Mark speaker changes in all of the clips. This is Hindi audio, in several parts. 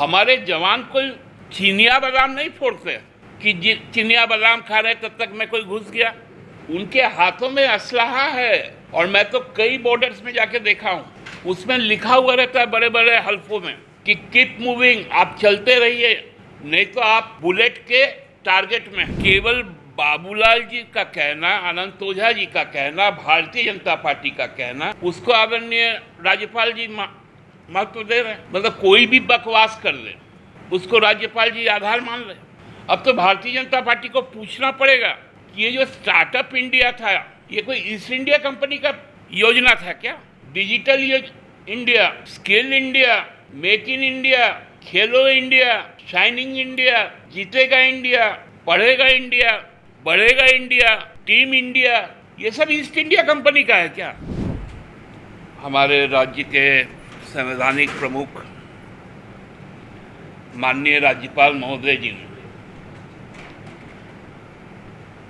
Speaker 1: हमारे जवान कोई चिनिया बादाम नहीं फोड़ते कि चिनिया बादाम खा रहे तब तक मैं कोई घुस गया। उनके हाथों में असलहा है और मैं तो कई बॉर्डर्स में जाके देखा हूँ, उसमें लिखा हुआ रहता है बड़े बड़े हल्फों में कि कीप मूविंग, आप चलते रहिए, नहीं तो आप बुलेट के टारगेट में। केवल बाबूलाल जी का कहना, अनंत ओझा जी का कहना, भारतीय जनता पार्टी का कहना, उसको आदरणीय राज्यपाल जी महत्व दे रहे हैं। मतलब कोई भी बकवास कर ले उसको राज्यपाल जी आधार मान ले। अब तो भारतीय जनता पार्टी को पूछना पड़ेगा कि ये जो स्टार्टअप इंडिया था, ये कोई ईस्ट इंडिया कंपनी का योजना था क्या? Digital India, skill India, make in India, Khelo India, shining India, जीतेगा इंडिया, पढ़ेगा इंडिया, बढ़ेगा इंडिया, टीम इंडिया, ये सब ईस्ट इंडिया कंपनी का है क्या? हमारे राज्य के संवैधानिक प्रमुख माननीय राज्यपाल महोदय जी ने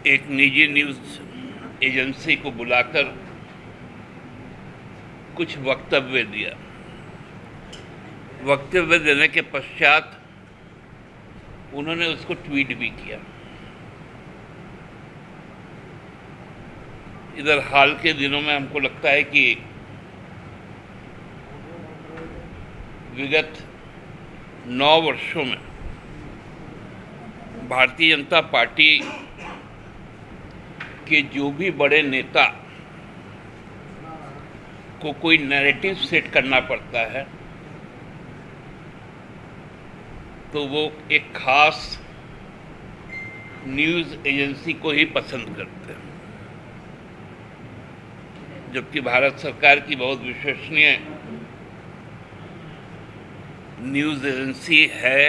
Speaker 1: एक निजी न्यूज एजेंसी को बुलाकर कुछ वक्तव्य दिया। वक्तव्य देने के पश्चात उन्होंने उसको ट्वीट भी किया। इधर हाल के दिनों में हमको लगता है कि विगत 9 वर्षों में भारतीय जनता पार्टी के जो भी बड़े नेता को कोई नैरेटिव सेट करना पड़ता है तो वो एक खास न्यूज़ एजेंसी को ही पसंद करते हैं, जबकि भारत सरकार की बहुत विश्वसनीय न्यूज़ एजेंसी है,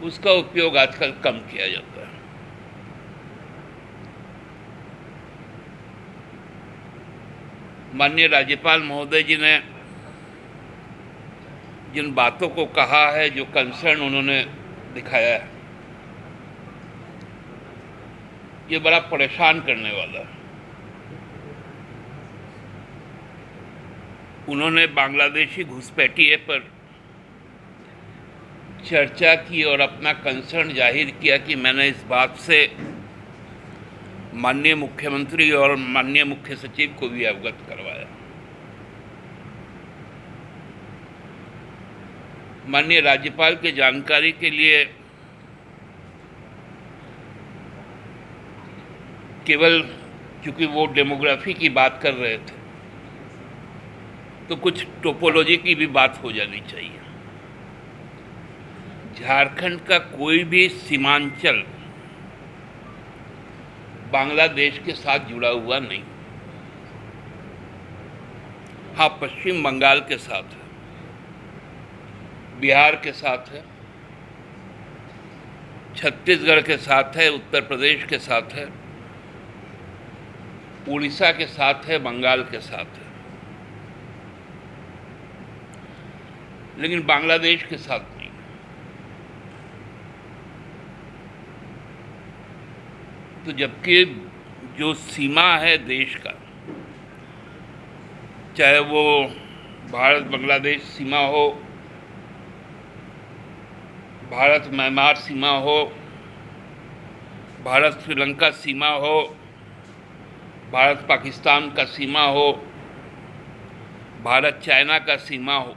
Speaker 1: उसका उपयोग आजकल कम किया जाता है। माननीय राज्यपाल महोदय जी ने जिन बातों को कहा है, जो कंसर्न उन्होंने दिखाया है, ये बड़ा परेशान करने वाला है। उन्होंने बांग्लादेशी घुसपैठिए पर चर्चा की और अपना कंसर्न जाहिर किया कि मैंने इस बात से माननीय मुख्यमंत्री और माननीय मुख्य सचिव को भी अवगत करवाया। माननीय राज्यपाल के जानकारी के लिए केवल क्योंकि वो डेमोग्राफी की बात कर रहे थे तो कुछ टोपोलॉजी की भी बात हो जानी चाहिए। झारखंड का कोई भी सीमांचल बांग्लादेश के साथ जुड़ा हुआ नहीं। हाँ, पश्चिम बंगाल के साथ है, बिहार के साथ है, छत्तीसगढ़ के साथ है, उत्तर प्रदेश के साथ है, उड़ीसा के साथ है, बंगाल के साथ है, लेकिन बांग्लादेश के साथ नहीं। तो जबकि जो सीमा है देश का, चाहे वो भारत बांग्लादेश सीमा हो, भारत म्यांमार सीमा हो, भारत श्रीलंका सीमा हो, भारत पाकिस्तान का सीमा हो, भारत चाइना का सीमा हो,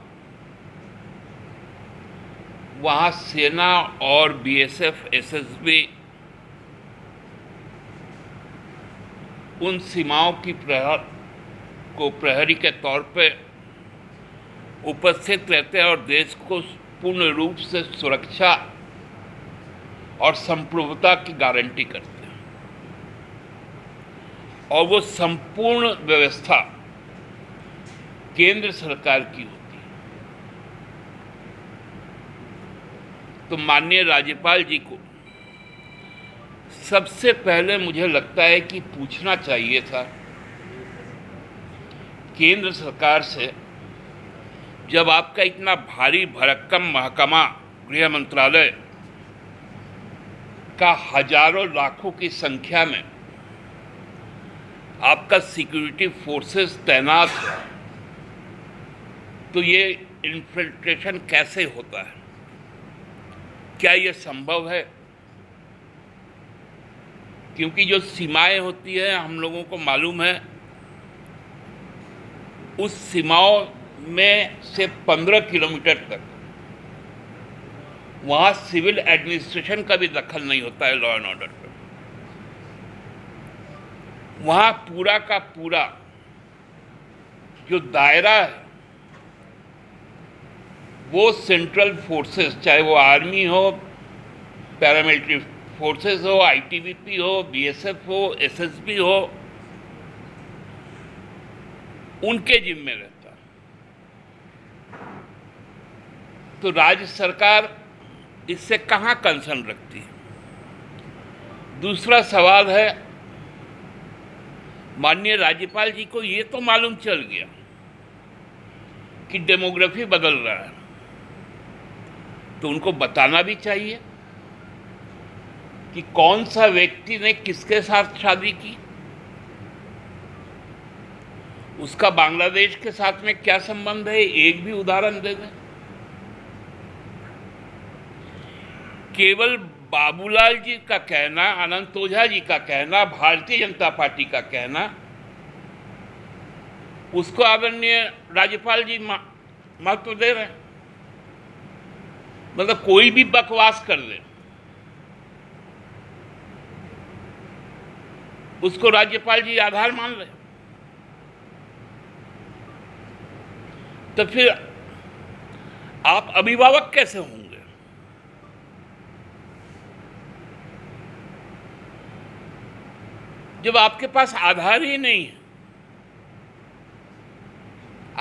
Speaker 1: वहाँ सेना और बीएसएफ, एसएसबी उन सीमाओं की प्रहरी के तौर पे उपस्थित रहते हैं और देश को पूर्ण रूप से सुरक्षा और संप्रभुता की गारंटी करते हैं। और वो संपूर्ण व्यवस्था केंद्र सरकार की होती है। तो माननीय राज्यपाल जी को सबसे पहले मुझे लगता है कि पूछना चाहिए था केंद्र सरकार से, जब आपका इतना भारी भरक्कम महकमा गृह मंत्रालय का हजारों लाखों की संख्या में आपका सिक्योरिटी फोर्सेस तैनात है, तो ये इन्फिल्ट्रेशन कैसे होता है, क्या ये संभव है? क्योंकि जो सीमाएं होती है हम लोगों को मालूम है, उस सीमाओं में से 15 किलोमीटर तक वहां सिविल एडमिनिस्ट्रेशन का भी दखल नहीं होता है लॉ एंड ऑर्डर पर। वहां पूरा का पूरा जो दायरा है वो सेंट्रल फोर्सेस, चाहे वो आर्मी हो, पैरामिलिट्री फोर्सेस हो, आईटीबीपी हो, बीएसएफ हो, एसएसबी हो, उनके जिम्मे रहता है। तो राज्य सरकार इससे कहां कंसर्न रखती है? दूसरा सवाल है, माननीय राज्यपाल जी को ये तो मालूम चल गया कि डेमोग्राफी बदल रहा है, तो उनको बताना भी चाहिए कि कौन सा व्यक्ति ने किसके साथ शादी की, उसका बांग्लादेश के साथ में क्या संबंध है, एक भी उदाहरण दे दें। केवल बाबूलाल जी का कहना, अनंत ओझा जी का कहना, भारतीय जनता पार्टी का कहना, उसको आदरणीय राज्यपाल जी महत्व दे रहे हैं। मतलब कोई भी बकवास कर दे, उसको राज्यपाल जी आधार मान रहे। तो फिर आप अभिभावक कैसे होंगे? जब आपके पास आधार ही नहीं है।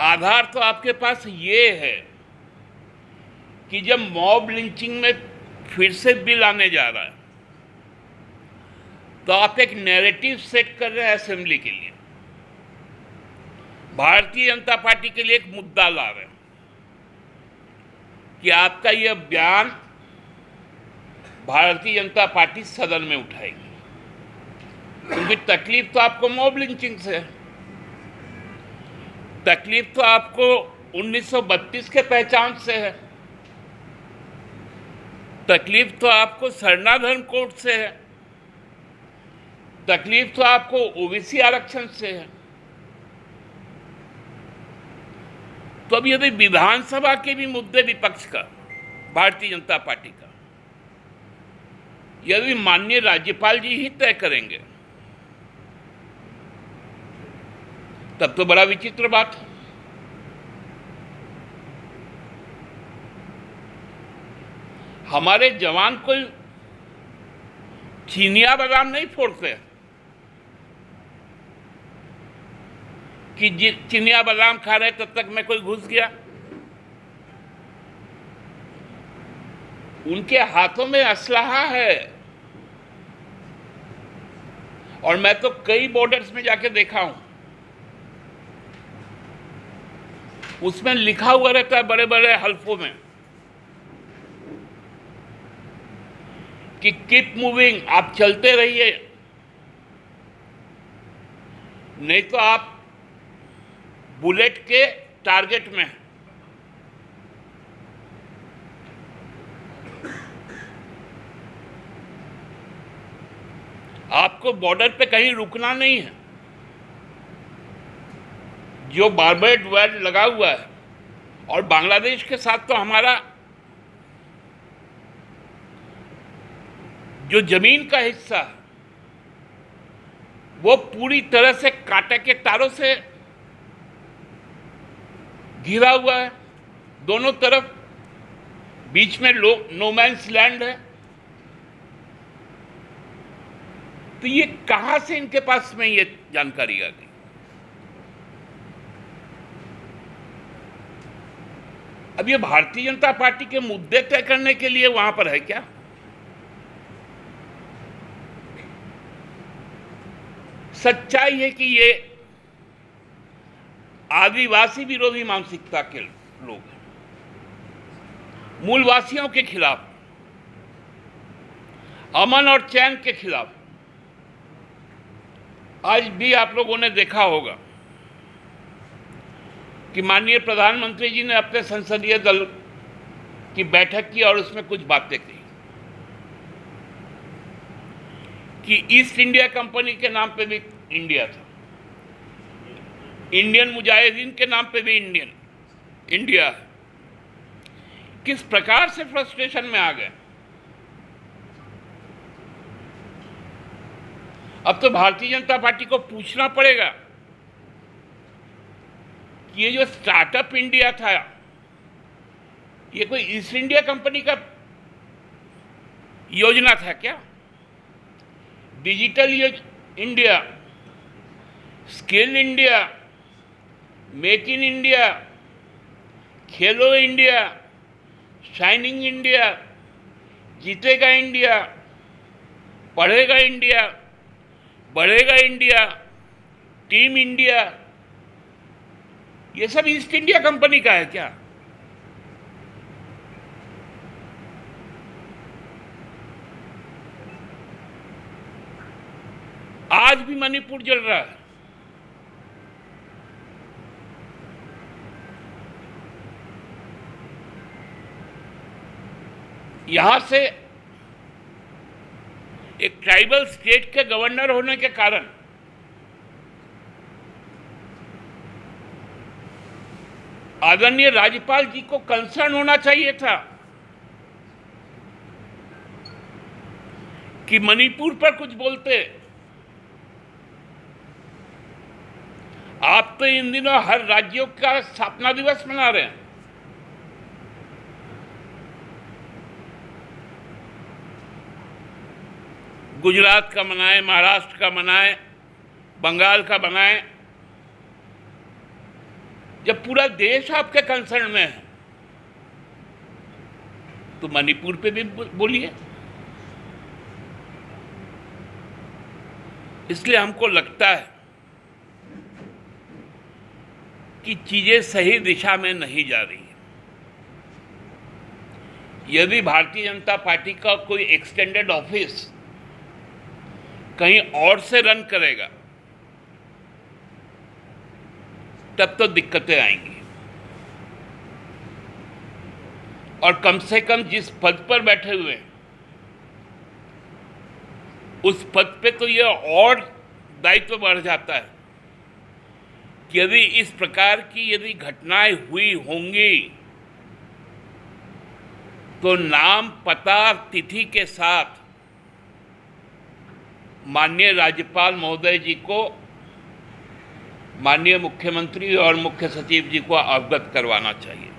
Speaker 1: आधार तो आपके पास ये है कि जब मॉब लिंचिंग में फिर से बिल आने जा रहा है, तो आप एक नैरेटिव सेट कर रहे हैं असेंबली के लिए, भारतीय जनता पार्टी के लिए एक मुद्दा ला रहे हैं कि आपका यह बयान भारतीय जनता पार्टी सदन में उठाएगी, क्योंकि तकलीफ तो आपको मॉब लिंचिंग से है, तकलीफ तो आपको 1932 के पहचान से है, तकलीफ तो आपको सरना धर्म कोड से है, तकलीफ तो आपको ओबीसी आरक्षण से है। तो अब यदि विधानसभा के भी मुद्दे विपक्ष का, भारतीय जनता पार्टी का, यदि माननीय राज्यपाल जी ही तय करेंगे, तब तो बड़ा विचित्र बात है। हमारे जवान कोई चिनिया बादाम नहीं फोड़ते कि चिनिया बादाम खा रहे तब तक मैं कोई घुस गया। उनके हाथों में असलहा है, और मैं तो कई बॉर्डर्स में जाके देखा हूं, उसमें लिखा हुआ रहता है बड़े बड़े हल्फों में कि कीप मूविंग, आप चलते रहिए, नहीं तो आप बुलेट के टारगेट में हैं। आपको बॉर्डर पे कहीं रुकना नहीं है। जो बारबेड वेल लगा हुआ है, और बांग्लादेश के साथ तो हमारा जो जमीन का हिस्सा है वो पूरी तरह से कांटे के तारों से घिरा हुआ है, दोनों तरफ, बीच में नो मैन्स लैंड है। तो ये कहां से इनके पास में ये जानकारी आ गई? अब ये भारतीय जनता पार्टी के मुद्दे तय करने के लिए वहां पर है क्या? सच्चाई है कि ये आदिवासी विरोधी मानसिकता के लोग हैं, मूलवासियों के खिलाफ, अमन और चैन के खिलाफ। आज भी आप लोगों ने देखा होगा कि माननीय प्रधानमंत्री जी ने अपने संसदीय दल की बैठक की और उसमें कुछ बातें कही कि ईस्ट इंडिया कंपनी के नाम पे भी इंडिया था, इंडियन मुजाहिदीन के नाम पे भी इंडिया है। किस प्रकार से फ्रस्ट्रेशन में आ गए। अब तो भारतीय जनता पार्टी को पूछना पड़ेगा कि ये जो स्टार्टअप इंडिया था, ये कोई ईस्ट इंडिया कंपनी का योजना था क्या? Digital India, skill India, make in India, Khelo India, shining India, जीतेगा इंडिया, पढ़ेगा इंडिया, बढ़ेगा इंडिया, टीम इंडिया, ये सब ईस्ट इंडिया कंपनी का है क्या? आज भी मणिपुर जल रहा है। यहां से एक ट्राइबल स्टेट के गवर्नर होने के कारण आदरणीय राज्यपाल जी को कंसर्न होना चाहिए था कि मणिपुर पर कुछ बोलते। आप तो इन दिनों हर राज्यों का स्थापना दिवस मना रहे हैं। गुजरात का मनाएं, महाराष्ट्र का मनाएं, बंगाल का मनाएं। जब पूरा देश आपके कंसर्न में है तो मणिपुर पे भी बोलिए। इसलिए हमको लगता है कि चीजें सही दिशा में नहीं जा रही है। यदि भारतीय जनता पार्टी का कोई एक्सटेंडेड ऑफिस कहीं और से रन करेगा तब तो दिक्कतें आएंगी। और कम से कम जिस पद पर बैठे हुए हैं उस पद पे तो यह और दायित्व बढ़ जाता है कि यदि इस प्रकार की यदि घटनाएं हुई होंगी तो नाम, पता, तिथि के साथ माननीय राज्यपाल महोदय जी को, माननीय मुख्यमंत्री और मुख्य सचिव जी को अवगत करवाना चाहिए।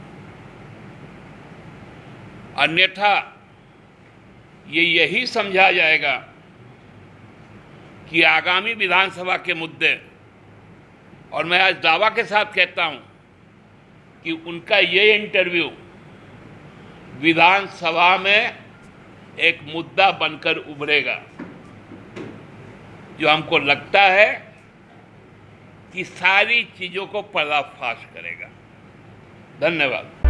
Speaker 1: अन्यथा ये यही समझा जाएगा कि आगामी विधानसभा के मुद्दे, और मैं आज दावा के साथ कहता हूं कि उनका ये इंटरव्यू विधानसभा में एक मुद्दा बनकर उभरेगा जो हमको लगता है कि सारी चीजों को पर्दाफाश करेगा। धन्यवाद।